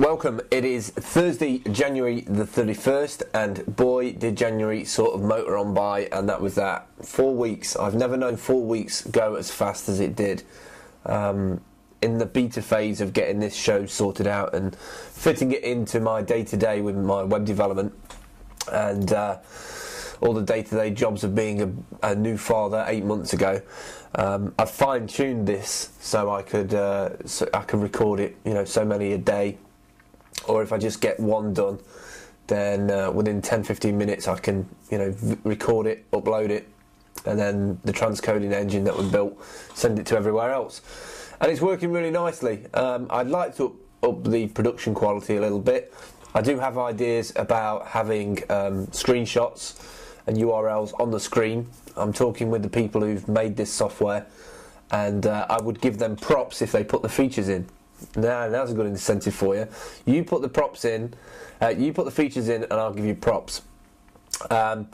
Welcome. It is Thursday, January the 31st, and boy did January sort of motor on by, and that was that. 4 weeks. I've never known 4 weeks go as fast as it did. In the beta phase of getting this show sorted out and fitting it into my day-to-day with my web development and all the day-to-day jobs of being a new father 8 months ago, I fine-tuned this so I could record it, so many a day. Or if I just get one done, then within 10-15 minutes I can, record it, upload it, and then the transcoding engine that was built, send it to everywhere else. And it's working really nicely. I'd like to up the production quality a little bit. I do have ideas about having screenshots and URLs on the screen. I'm talking with the people who've made this software, and I would give them props if they put the features in. Now, that's a good incentive for you. You put the props in, you put the features in, and I'll give you props. I'm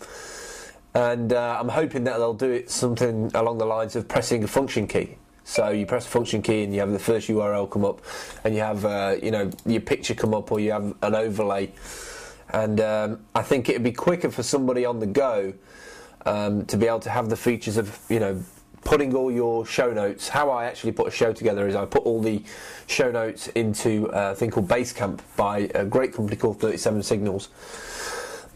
hoping that they'll do it something along the lines of pressing a function key. So you press a function key and you have the first URL come up, and you have your picture come up, or you have an overlay. And I think it'd be quicker for somebody on the go to be able to have the features of putting all your show notes. How I actually put a show together is I put all the show notes into a thing called Basecamp by a great company called 37 Signals.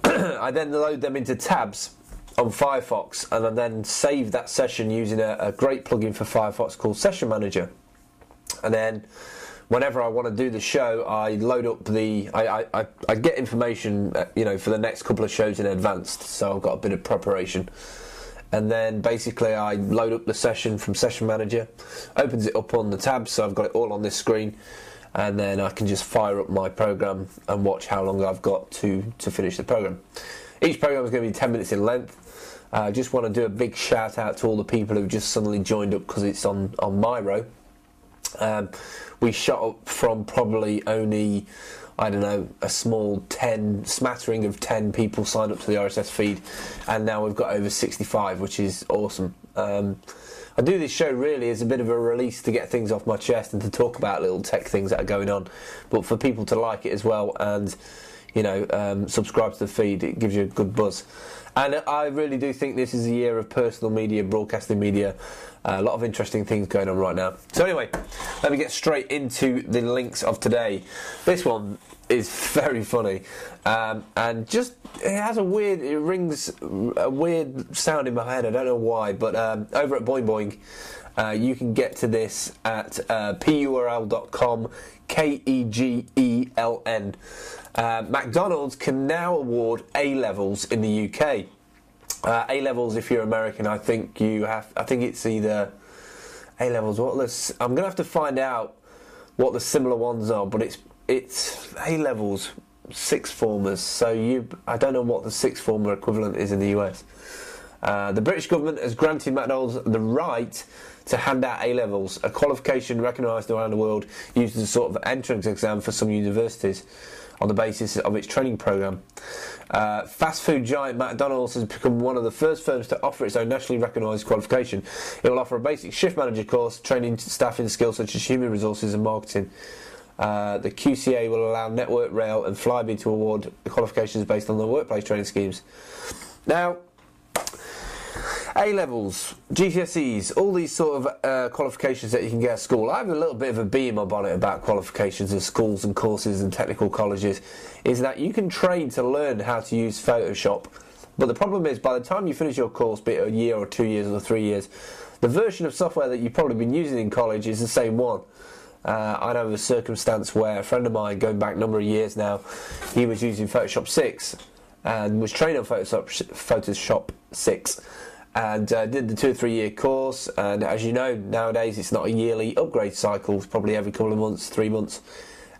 I then load them into tabs on Firefox, and I then save that session using a great plugin for Firefox called Session Manager. And then whenever I want to do the show, I load up I get information for the next couple of shows in advance, so I've got a bit of preparation. And then basically I load up the session from Session Manager, opens it up on the tab, so I've got it all on this screen, and then I can just fire up my program and watch how long I've got to finish the program. Each program is going to be 10 minutes in length. I just want to do a big shout out to all the people who've just suddenly joined up because it's on my row. We shot up from probably only, a small smattering of 10 people signed up to the RSS feed, and now we've got over 65, which is awesome. I do this show really as a bit of a release to get things off my chest and to talk about little tech things that are going on, but for people to like it as well and subscribe to the feed, it gives you a good buzz. And I really do think this is a year of personal media, broadcasting media, a lot of interesting things going on right now. So anyway, let me get straight into the links of today. This one is very funny, and just it rings a weird sound in my head. I don't know why, but over at Boing Boing, you can get to this at purl.com, KEGELN. McDonald's can now award A-levels in the UK. A-levels, if you're American, I think it's either A-levels. I'm going to have to find out what the similar ones are, but it's A-levels, sixth formers. So I don't know what the sixth former equivalent is in the US. The British government has granted McDonald's the right to hand out A-levels, a qualification recognised around the world, used as a sort of entrance exam for some universities on the basis of its training programme. Fast food giant McDonald's has become one of the first firms to offer its own nationally recognised qualification. It will offer a basic shift manager course, training staff in skills such as human resources and marketing. The QCA will allow Network Rail and Flybe to award qualifications based on their workplace training schemes. Now, A-levels, GCSEs, all these sort of qualifications that you can get at school. I have a little bit of a bee in my bonnet about qualifications of schools and courses and technical colleges, is that you can train to learn how to use Photoshop, but the problem is by the time you finish your course, be it a year or 2 years or 3 years, the version of software that you've probably been using in college is the same one. I know of a circumstance where a friend of mine, going back a number of years now, he was using Photoshop 6 and was trained on Photoshop 6. And did the 2 or 3 year course, and as you know, nowadays it's not a yearly upgrade cycle, it's probably every couple of months, 3 months,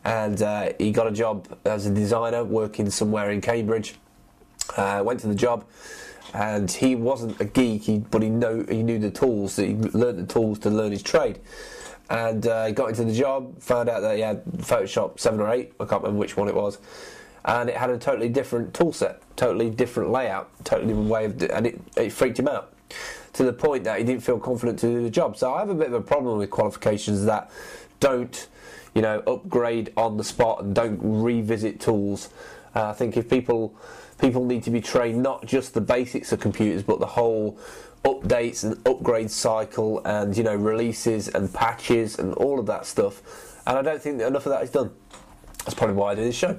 and he got a job as a designer working somewhere in Cambridge. Went to the job, and he wasn't a geek, but he knew the tools, he learned the tools to learn his trade, and he got into the job, found out that he had Photoshop 7 or 8, I can't remember which one it was, and it had a totally different tool set, totally different layout, totally different way of and it freaked him out to the point that he didn't feel confident to do the job. So I have a bit of a problem with qualifications that don't upgrade on the spot and don't revisit tools. I think if people need to be trained not just the basics of computers, but the whole updates and upgrade cycle, and releases and patches and all of that stuff. And I don't think that enough of that is done. That's probably why I do this show.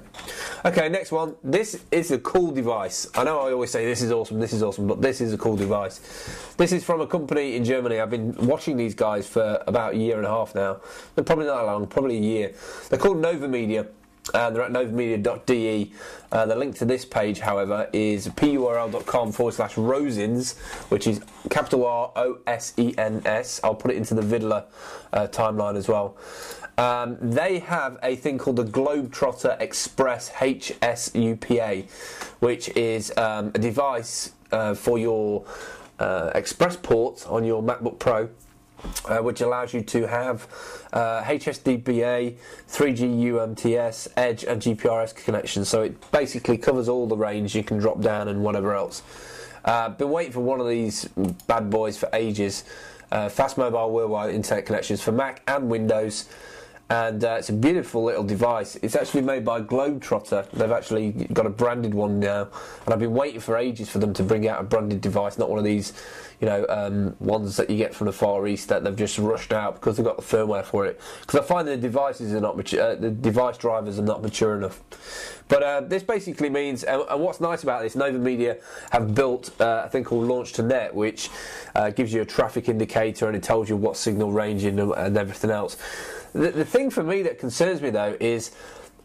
Okay, next one. This is a cool device. I know I always say this is awesome, but this is a cool device. This is from a company in Germany. I've been watching these guys for about a year and a half now. They're probably not that long, probably a year. They're called Nova Media. They're at novamedia.de. The link to this page, however, is purl.com/Rosens, which is capital ROSENS. I'll put it into the Vidler timeline as well. They have a thing called the Globetrotter Express HSUPA, which is a device for your Express port on your MacBook Pro, which allows you to have HSDPA, 3G UMTS, Edge and GPRS connections. So it basically covers all the range. You can drop down and whatever else. Been waiting for one of these bad boys for ages. Fast mobile worldwide internet connections for Mac and Windows. And it's a beautiful little device. It's actually made by Globetrotter. They've actually got a branded one now, and I've been waiting for ages for them to bring out a branded device, not one of these, ones that you get from the Far East that they've just rushed out because they've got the firmware for it. Because I find the devices are not mature, the device drivers are not mature enough. But this basically means, and what's nice about this, Nova Media have built a thing called Launch to Net, which gives you a traffic indicator and it tells you what signal range and everything else. The thing for me that concerns me though is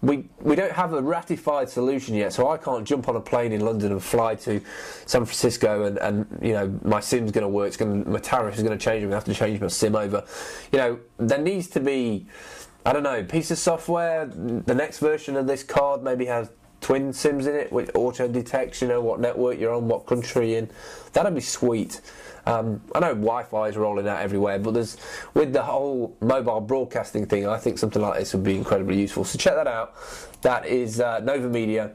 we don't have a ratified solution yet, so I can't jump on a plane in London and fly to San Francisco and my SIM's going to work, my tariff is going to change, I'm going to have to change my SIM over. There needs to be, I don't know, a piece of software. The next version of this card maybe has twin SIMs in it, which auto detects, what network you're on, what country you're in. That'd be sweet. I know Wi-Fi is rolling out everywhere, but with the whole mobile broadcasting thing, I think something like this would be incredibly useful. So check that out. That is Nova Media,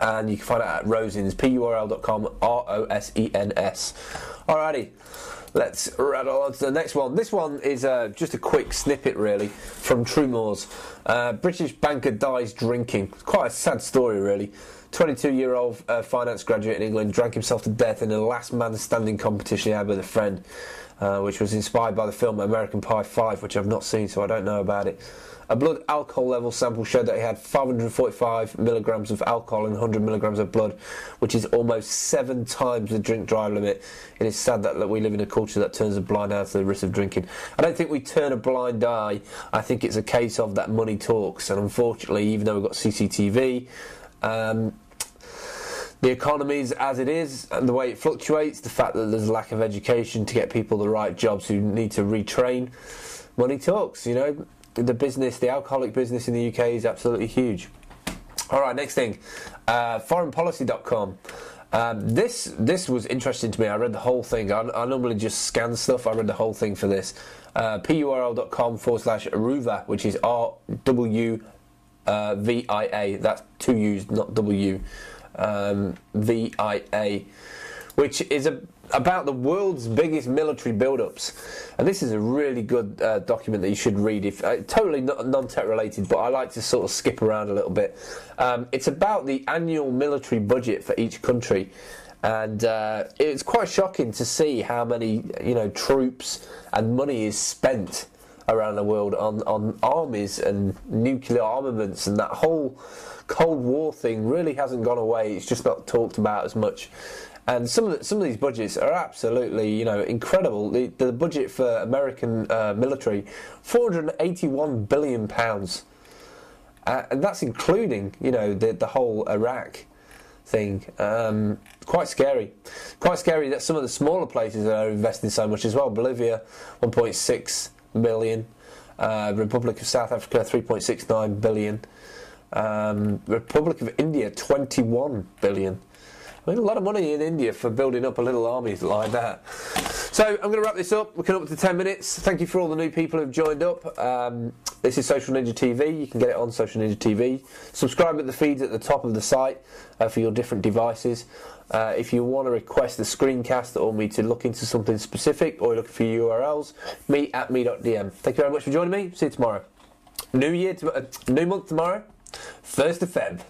and you can find it at Rosens, purl.com, ROSENS. Alrighty, let's rattle on to the next one. This one is just a quick snippet, really, from Truemore's. British banker dies drinking. Quite a sad story, really. 22-year-old finance graduate in England drank himself to death in a last man standing competition he had with a friend, which was inspired by the film American Pie 5, which I've not seen, so I don't know about it. A blood alcohol level sample showed that he had 545 milligrams of alcohol in 100 milligrams of blood, which is almost 7 times the drink drive limit. It is sad that we live in a culture that turns a blind eye to the risk of drinking. I don't think we turn a blind eye. I think it's a case of that money talks, and unfortunately, even though we've got CCTV, the economy is as it is, and the way it fluctuates, the fact that there's a lack of education to get people the right jobs who need to retrain, money talks. The business, the alcoholic business in the UK is absolutely huge. Alright, next thing, foreignpolicy.com. This was interesting to me. I read the whole thing. I normally just scan stuff. I read the whole thing for this. purl.com/Ruva, which is RWVIA. That's 2 U's, not W. VIA, which is about the world's biggest military build-ups, and this is a really good document that you should read. If totally non-tech related, but I like to sort of skip around a little bit. It's about the annual military budget for each country, and it's quite shocking to see how many troops and money is spent around the world on armies and nuclear armaments, and that whole Cold War thing really hasn't gone away. It's just not talked about as much. And some of these budgets are absolutely incredible. The budget for American military, £481 billion, and that's including the whole Iraq thing. Quite scary that some of the smaller places are investing so much as well. Bolivia, 1.6 million. Republic of South Africa, 3.69 billion. Republic of India, 21 billion. I mean, a lot of money in India for building up a little army like that. So I'm going to wrap this up. We're coming up to 10 minutes. Thank you for all the new people who've joined up. This is Social Ninja TV. You can get it on Social Ninja TV. Subscribe at the feeds at the top of the site for your different devices. If you want to request a screencast or me to look into something specific, or you're looking for URLs, me@me.dm. Thank you very much for joining me. See you tomorrow. New month tomorrow, 1st of Feb.